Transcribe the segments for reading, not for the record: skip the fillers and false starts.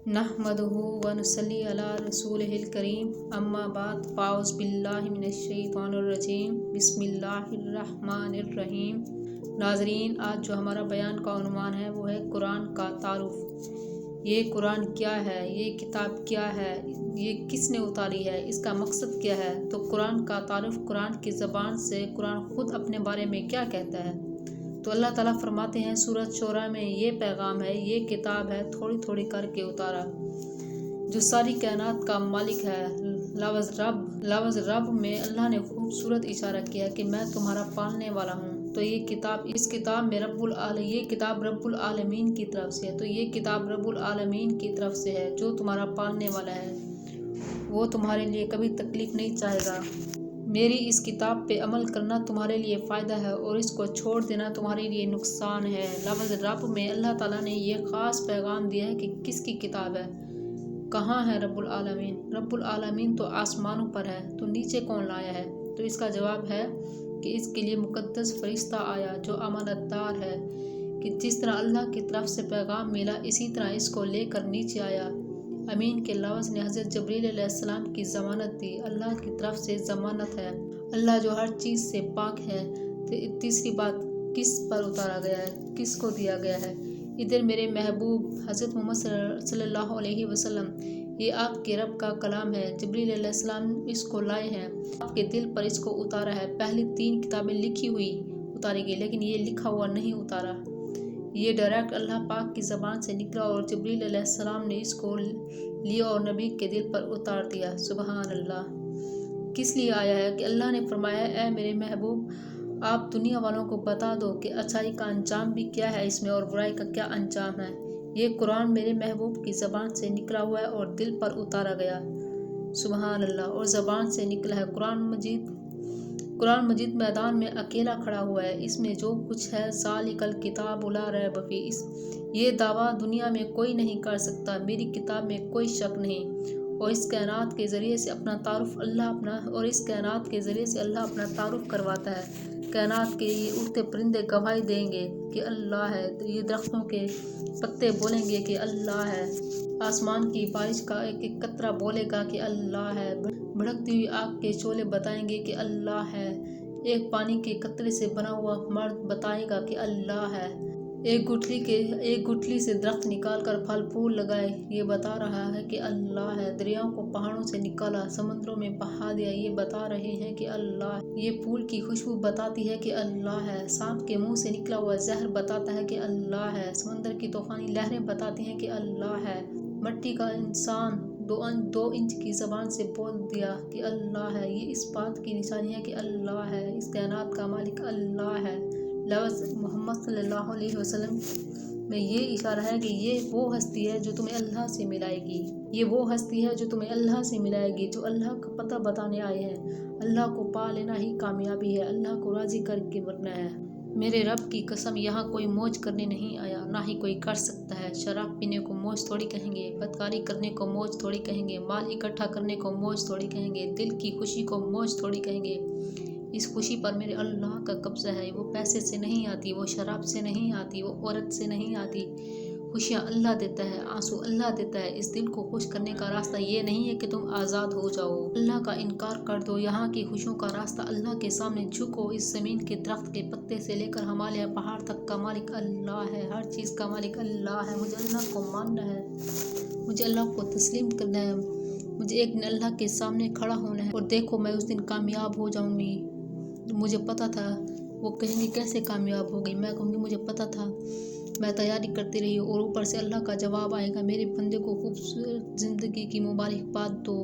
नहमदुहु व नुसल्ली अला रसूलिहिल करीम अम्मा बाद फ़ाउज़ बिल्लाहि मिनश शैतानिर रजीम बिस्मिल्लाहिर रहमानिर रहीम। नाज़रीन, आज जो हमारा बयान का उन्वान है वो है कुरान का तारुफ। ये कुरान क्या है, ये किताब क्या है, ये किसने उतारी है, इसका मकसद क्या है। तो कुरान का तारुफ कुरान की ज़बान से कुरान खुद अपने बारे में क्या कहता है। तो अल्लाह ताला फरमाते हैं सूरत शोरा में, ये पैगाम है, ये किताब है, थोड़ी थोड़ी करके उतारा, जो सारी कायनात का मालिक है। लफ्ज़ रब में अल्लाह ने खूबसूरत इशारा किया कि मैं तुम्हारा पालने वाला हूँ। तो ये किताब, इस किताब में ये किताब रब्बुल आलमीन की तरफ से है। तो ये किताब रब्बुल आलमीन की तरफ से है, जो तुम्हारा पालने वाला है। वो तुम्हारे लिए कभी तकलीफ नहीं चाहेगा। मेरी इस किताब पे अमल करना तुम्हारे लिए फ़ायदा है और इसको छोड़ देना तुम्हारे लिए नुकसान है। लफ्ज़ रब में अल्लाह ताला ने ये ख़ास पैगाम दिया है कि किसकी किताब है, कहाँ है रब्बुल आलमीन। रब्बुल आलमीन तो आसमानों पर है, तो नीचे कौन लाया है। तो इसका जवाब है कि इसके लिए मुक़द्दस फरिश्ता आया जो अमानतदार है, कि जिस तरह अल्लाह की तरफ से पैगाम मिला इसी तरह इसको लेकर नीचे आया। अमीन के लफ्ज़ ने हज़रत जबरील अलैहिस्सलाम की ज़मानत दी। अल्लाह की तरफ से ज़मानत है, अल्लाह जो हर चीज़ से पाक है। तो तीसरी बात, किस पर उतारा गया है, किसको दिया गया है। इधर मेरे महबूब हज़रत मोहम्मद सल्लल्लाहु अलैहि वसल्लम, ये आपके रब का कलाम है। जबरील अलैहिस्सलाम इसको लाए हैं, आपके दिल पर इसको उतारा है। पहली 3 किताबें लिखी हुई उतारी गई, लेकिन ये लिखा हुआ नहीं उतारा। ये डायरेक्ट अल्लाह पाक की ज़बान से निकला और जबरील अलैहिस्सलाम ने इसको लिया और नबी के दिल पर उतार दिया। सुबहान अल्लाह। किस लिए आया है कि अल्लाह ने फरमाया, ऐ मेरे महबूब, आप दुनिया वालों को बता दो कि अच्छाई का अंजाम भी क्या है इसमें और बुराई का क्या अंजाम है। ये कुरान मेरे महबूब की ज़बान से निकला हुआ है और दिल पर उतारा गया। सुबहान अल्लाह। और ज़बान से निकला है। कुरान मजीद मैदान में अकेला खड़ा हुआ है। इसमें जो कुछ है ज़ालिकल किताबु ला रैब फीह, ये दावा दुनिया में कोई नहीं कर सकता। मेरी किताब में कोई शक नहीं। और इस कायनात के ज़रिए से अपना तारुफ अल्लाह अपना तारुफ करवाता है। कायनात के ये उड़ते परिंदे गवाही देंगे कि अल्लाह है। तो ये दरख्तों के पत्ते बोलेंगे कि अल्लाह है। आसमान की बारिश का एक एक कतरा बोलेगा कि अल्लाह है। भड़कती हुई आग के शोले बताएंगे कि अल्लाह है। एक पानी के कतरे से बना हुआ मर्द बताएगा कि अल्लाह है। एक गुठली से दरख्त निकाल कर फल फूल लगाए, ये बता रहा है कि अल्लाह है। दरियाओं को पहाड़ों से निकाला, समुद्रों में बहा दिया, ये बता रहे हैं कि अल्लाह है। ये फूल की खुशबू बताती है कि अल्लाह है। सांप के मुंह से निकला हुआ जहर बताता है कि अल्लाह है। समंदर की तूफानी लहरें बताती हैं कि अल्लाह है। मट्टी का इंसान 2 इंच की ज़बान से बोल दिया कि अल्लाह है। ये इस बात की निशानी है कि अल्लाह है। इस कायनात का मालिक अल्लाह है। लफ्ज़ मोहम्मद सल्लल्लाहु अलैहि वसल्लम में ये इशारा है कि ये वो हस्ती है जो तुम्हें अल्लाह से मिलाएगी। ये वो हस्ती है जो तुम्हें अल्लाह से मिलाएगी, जो अल्लाह का पता बताने आए हैं। अल्लाह को पा लेना ही कामयाबी है, अल्लाह को राज़ी करके मरना है। मेरे रब की कसम, यहाँ कोई मौज करने नहीं आया, ना ही कोई कर सकता है। शराब पीने को मौज थोड़ी कहेंगे, बदकारी करने को मौज थोड़ी कहेंगे, माल इकट्ठा करने को मौज थोड़ी कहेंगे, दिल की खुशी को मौज थोड़ी कहेंगे। इस खुशी पर मेरे अल्लाह का कब्ज़ा है। वो पैसे से नहीं आती, वो शराब से नहीं आती, वो औरत से नहीं आती। खुशियाँ अल्लाह देता है, आंसू अल्लाह देता है। इस दिल को खुश करने का रास्ता ये नहीं है कि तुम आज़ाद हो जाओ, अल्लाह का इनकार कर दो। यहाँ की खुशियों का रास्ता अल्लाह के सामने झुको। इस ज़मीन के दरख्त के पत्ते से लेकर हिमालय पहाड़ तक का मालिक अल्लाह है। हर चीज़ का मालिक अल्लाह है। मुझे अल्लाह को मानना है, मुझे अल्लाह को तस्लीम करना है। मुझे एक दिन अल्लाह के सामने खड़ा होना है और देखो मैं उस दिन कामयाब हो जाऊँगी। मुझे पता था। वो कहेंगे कैसे कामयाब हो गई, मैं कहूँगी मुझे पता था, मैं तैयारी करती रही। और ऊपर से अल्लाह का जवाब आएगा, मेरे बंदे को खूबसूरत ज़िंदगी की मुबारकबाद दो,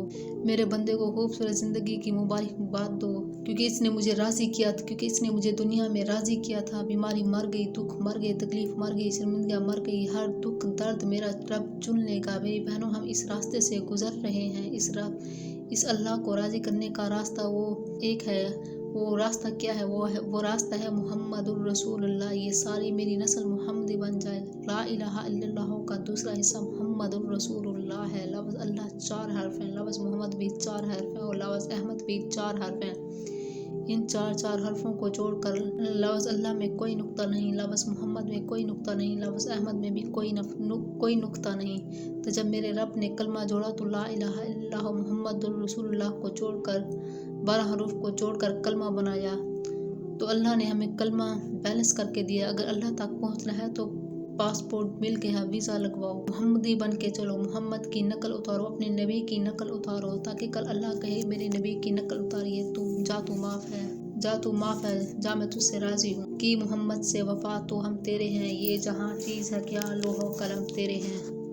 मेरे बंदे को खूबसूरत ज़िंदगी की मुबारकबाद दो, क्योंकि इसने मुझे राज़ी किया था, क्योंकि इसने मुझे दुनिया में राज़ी किया था। बीमारी मर गई, दुख मर गए, तकलीफ़ मर गई, शर्मिंदगियाँ मर गई। हर दुख दर्द मेरा रब चुन लेगा। मेरी बहनों, हम इस रास्ते से गुज़र रहे हैं। इस अल्लाह को राज़ी करने का रास्ता वो एक है। वो रास्ता क्या है? वो रास्ता है मुहम्मदुर रसूलुल्लाह। ये सारी मेरी नस्ल मुहम्मदी बन जाए। ला इलाहा इल्लल्लाह का दूसरा हिस्सा मुहम्मदुर रसूलुल्लाह है। लफ्ज़ अल्लाह 4 हर्फ हैं, लफ्ज़ मोहम्मद भी 4 हर्फ हैं और लफ्ज़ अहमद भी 4 हर्फ हैं। ان چار حرفوں کو جوڑ کر لفظ اللہ میں کوئی نقطہ نہیں، لفظ محمد میں کوئی نقطہ نہیں، لفظ احمد میں بھی کوئی نقطہ نہیں۔ تو جب میرے رب نے کلمہ جوڑا تو لا الہ الا اللہ محمد الرسول اللہ کو جوڑ کر 12 حروف کو جوڑ کر کلمہ بنایا، تو اللہ نے ہمیں کلمہ بیلنس کر کے دیا۔ اگر اللہ تک پہنچنا ہے تو پاسپورٹ مل گیا، ویزا لگواؤ، محمدی بن کے چلو، محمد کی نقل اتارو، اپنے نبی کی نقل اتارو، تاکہ کل اللہ کہے میرے نبی کی نقل اتاری ہے، تو معاف ہے، جا میں تجھ سے راضی ہوں، کی محمد سے وفا تو ہم تیرے ہیں، یہ جہاں چیز ہے کیا لوح و قلم تیرے ہیں۔